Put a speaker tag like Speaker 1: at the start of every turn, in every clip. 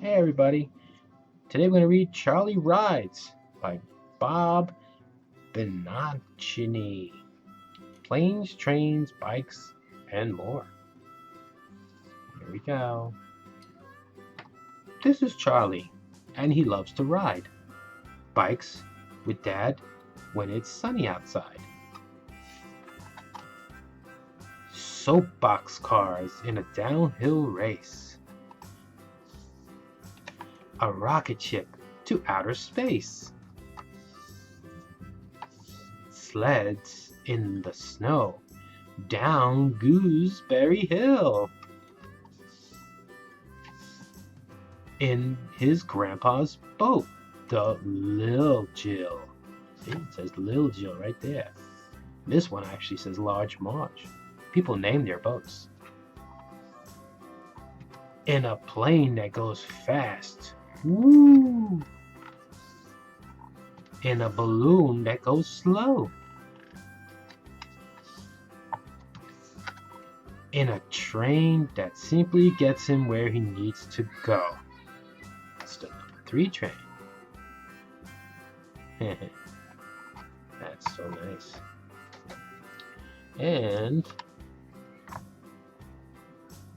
Speaker 1: Hey everybody, today we're going to read Charlie Rides by Bob Benacchini. Planes, trains, bikes, and more. Here we go. This is Charlie, and he loves to ride bikes with Dad when it's sunny outside. Soapbox cars in a downhill race. A rocket ship to outer space. Sleds in the snow down Gooseberry Hill. In his grandpa's boat, the Lil Jill. It says Lil Jill right there. This one actually says Large Marge. People name their boats. In a plane that goes fast. Woo! In a balloon that goes slow. In a train that simply gets him where he needs to go. That's the number 3 train. That's so nice. And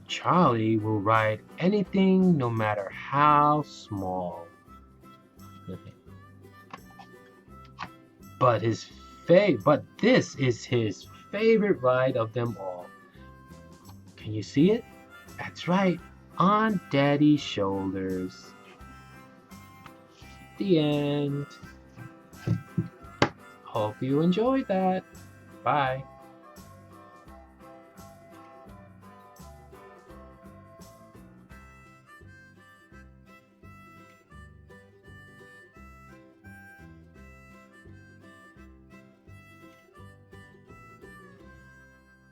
Speaker 1: Charlie will ride anything no matter how small. But this is his favorite ride of them all. Can you see it? That's right, on Daddy's shoulders. The end. Hope you enjoyed that. Bye.